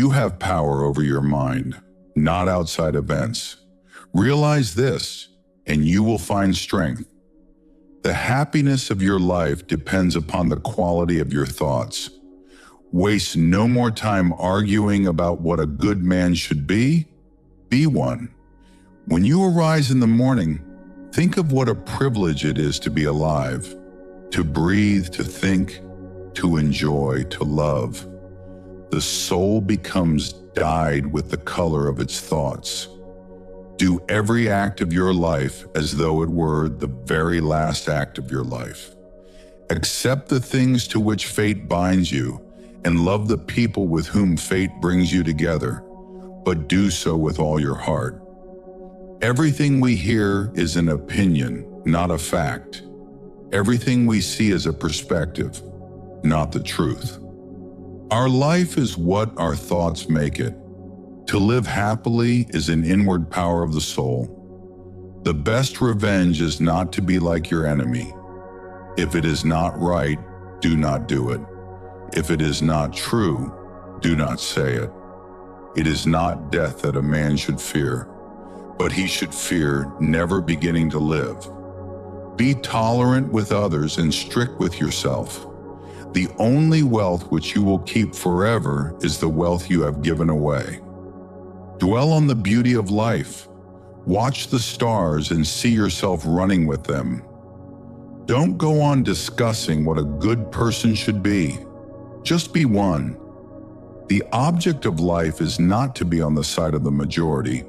You have power over your mind, not outside events. Realize this, and you will find strength. The happiness of your life depends upon the quality of your thoughts. Waste no more time arguing about what a good man should be. Be one. When you arise in the morning, think of what a privilege it is to be alive, to breathe, to think, to enjoy, to love. The soul becomes dyed with the color of its thoughts. Do every act of your life as though it were the very last act of your life. Accept the things to which fate binds you and love the people with whom fate brings you together, but do so with all your heart. Everything we hear is an opinion, not a fact. Everything we see is a perspective, not the truth. Our life is what our thoughts make it. To live happily is an inward power of the soul. The best revenge is not to be like your enemy. If it is not right, do not do it. If it is not true, do not say it. It is not death that a man should fear, but he should fear never beginning to live. Be tolerant with others and strict with yourself. The only wealth which you will keep forever is the wealth you have given away. Dwell on the beauty of life. Watch the stars and see yourself running with them. Don't go on discussing what a good person should be. Just be one. The object of life is not to be on the side of the majority,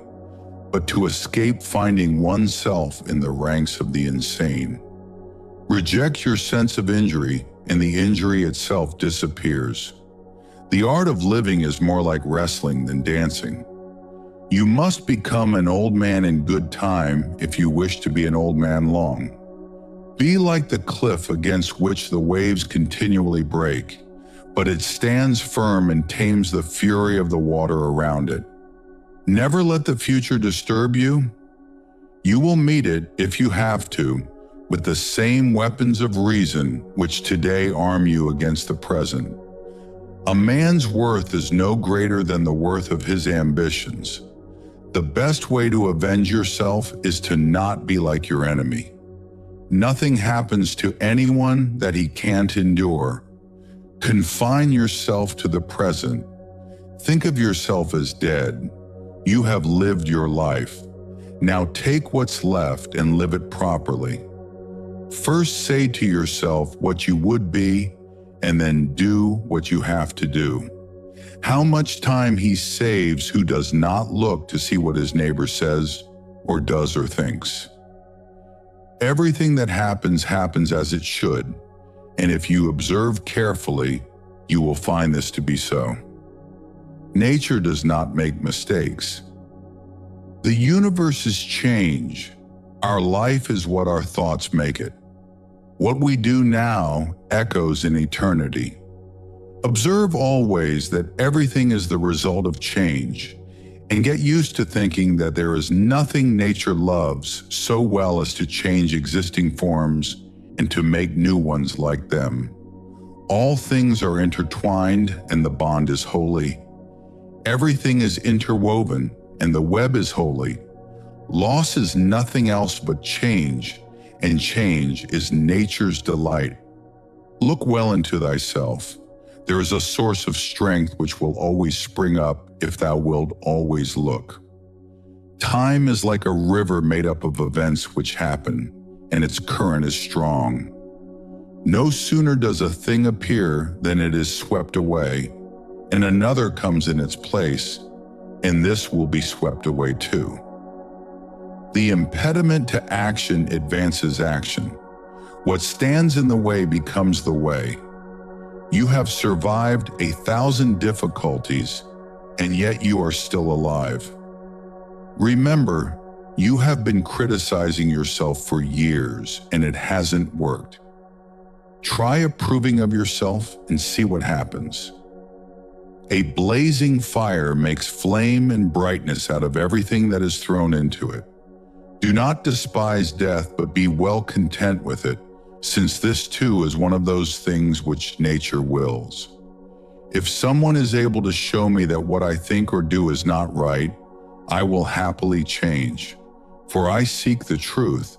but to escape finding oneself in the ranks of the insane. Reject your sense of injury, and the injury itself disappears. The art of living is more like wrestling than dancing. You must become an old man in good time if you wish to be an old man long. Be like the cliff against which the waves continually break, but it stands firm and tames the fury of the water around it. Never let the future disturb you. You will meet it, if you have to, with the same weapons of reason which today arm you against the present. A man's worth is no greater than the worth of his ambitions. The best way to avenge yourself is to not be like your enemy. Nothing happens to anyone that he can't endure. Confine yourself to the present. Think of yourself as dead. You have lived your life. Now take what's left and live it properly. First say to yourself what you would be, and then do what you have to do. How much time he saves who does not look to see what his neighbor says, or does or thinks. Everything that happens as it should, and if you observe carefully, you will find this to be so. Nature does not make mistakes. The universe is change. Our life is what our thoughts make it. What we do now echoes in eternity. Observe always that everything is the result of change, and get used to thinking that there is nothing nature loves so well as to change existing forms and to make new ones like them. All things are intertwined and the bond is holy. Everything is interwoven and the web is holy. Loss is nothing else but change, and change is nature's delight. Look well into thyself. There is a source of strength which will always spring up if thou wilt always look. Time is like a river made up of events which happen, and its current is strong. No sooner does a thing appear than it is swept away, and another comes in its place, and this will be swept away too. The impediment to action advances action. What stands in the way becomes the way. You have survived 1,000 difficulties, and yet you are still alive. Remember, you have been criticizing yourself for years, and it hasn't worked. Try approving of yourself and see what happens. A blazing fire makes flame and brightness out of everything that is thrown into it. Do not despise death, but be well content with it, since this too is one of those things which nature wills. If someone is able to show me that what I think or do is not right, I will happily change, for I seek the truth,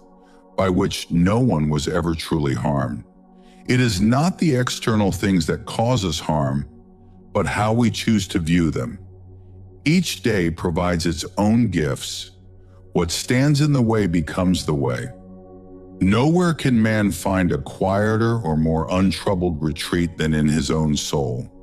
by which no one was ever truly harmed. It is not the external things that cause us harm, but how we choose to view them. Each day provides its own gifts. What stands in the way becomes the way. Nowhere can man find a quieter or more untroubled retreat than in his own soul.